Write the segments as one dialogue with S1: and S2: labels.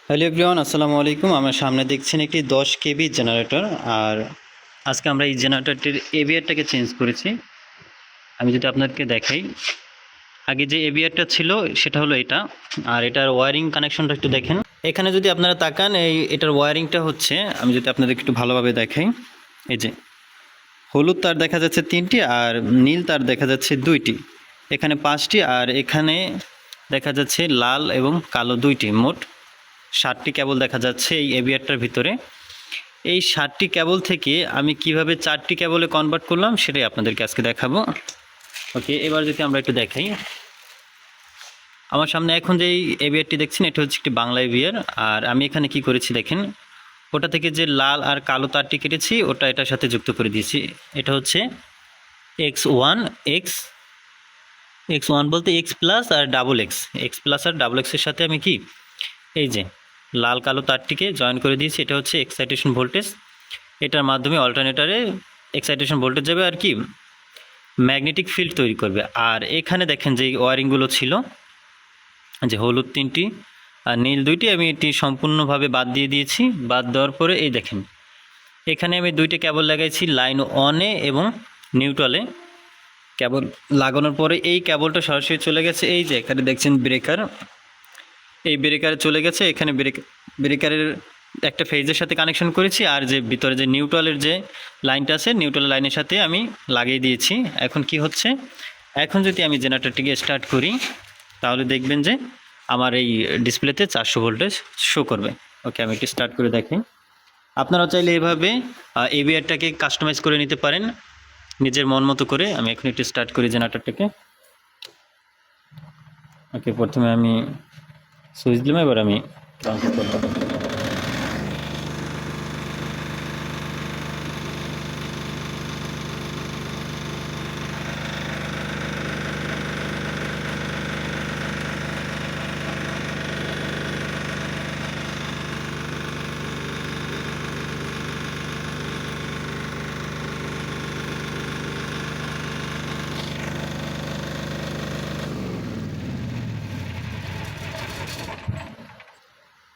S1: Hello everyone, আসসালামু আলাইকুম। আমার সামনে দেখছেন একটি 10 কেবি জেনারেটর। আর আজকে আমরা এই জেনারেটরটির এভিআরটাকে চেঞ্জ করেছি। আমি যদি আপনাদেরকে দেখাই, আগে যে এভিআরটা ছিল সেটা হলো এটা, আর এটার ওয়্যারিং কানেকশনটা একটু দেখেন। এখানে যদি আপনারা তাকান, এটার ওয়্যারিংটা হচ্ছে, আমি যদি আপনাদেরকে একটু ভালোভাবে দেখাই, এই যে হলুদ তার দেখা যাচ্ছে 3টি আর নীল তার দেখা যাচ্ছে 2টি, এখানে 5টি, আর এখানে দেখা যাচ্ছে লাল এবং কালো 2টি, মোট 7টি কেবল দেখা যাচ্ছে এই এভিআরটার ভিতরে। এই 7টি কেবল থেকে আমি কিভাবে 4টি কেবলে কনভার্ট করলাম সেটাই আপনাদেরকে আজকে দেখাবো। ওকে, এবার যদি আমরা একটু দেখাই, আমার সামনে এখন যে এভিআরটি দেখছেন এটা হচ্ছে একটি বাংলা এভিআর। আর আমি এখানে কি করেছি দেখেন, ওটা থেকে যে লাল আর কালো তারটি কেটেছি ওটা এটার সাথে যুক্ত করে দিয়েছি। এটা হচ্ছে X1, X1 বলতে X প্লাস আর ডাবল এক্স প্লাস আর ডাবল এক্সের সাথে আমি কি এই যে লাল কালো তারটিকে জয়েন করে দিয়েছি। এটা হচ্ছে এক্সাইটেশন ভোল্টেজ, এটার মাধ্যমে অল্টারনেটরে এক্সাইটেশন ভোল্টেজ যাবে আর কি ম্যাগনেটিক ফিল্ড তৈরি করবে। আর এখানে দেখেন যে ওয়ারিংগুলো ছিল, যে হলুদ 3টি আর নীল 2টি, আমি এটি সম্পূর্ণভাবে বাদ দিয়ে দিয়েছি। বাদ দেওয়ার পরে এই দেখেন এখানে আমি 2টি কেবল লাগাইছি লাইন অনে এবং নিউট্রালে। কেবল লাগানোর পরে এই কেবলটা সরাসরি চলে গেছে, এই যে এখানে দেখছেন ব্রেকার, এই ব্রেকারে চলে গেছে। এখানে ব্রেকারের একটা ফেজের সাথে কানেকশন করেছি, আর যে ভিতরে যে নিউট্রালের যে লাইনটা আছে নিউট্রাল লাইনের সাথে আমি লাগিয়ে দিয়েছি। এখন কি হচ্ছে, এখন যদি আমি জেনারেটরটিকে স্টার্ট করি তাহলে দেখবেন যে আমার এই ডিসপ্লেতে 400 ভোল্টেজ শো করবে। ওকে, আমি একটু স্টার্ট করে দেখি। আপনারা চাইলে এভাবে এভিআরটাকে কাস্টমাইজ করে নিতে পারেন নিজের মন মতো করে। আমি এখন একটু স্টার্ট করি জেনারেটরটাকে। ওকে, প্রথমে আমি সুইচ দিলাম, এবার আমি ট্রান্সফার করব।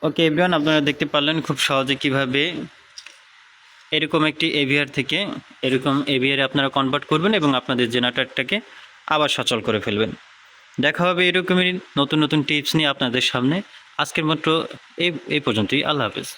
S1: ওকে এভরিওয়ান, আপনারা দেখতে পারলেন খুব সহজে কিভাবে এরকম একটি এভিআর থেকে এরকম এভিআরে আপনারা কনভার্ট করবেন এবং আপনাদের জেনারেটরটাকে আবার সচল করে ফেলবেন। দেখা হবে এরকমই নতুন নতুন টিপস নিয়ে আপনাদের সামনে। আজকের মাত্র এই পর্যন্তই। আল্লাহ হাফেজ।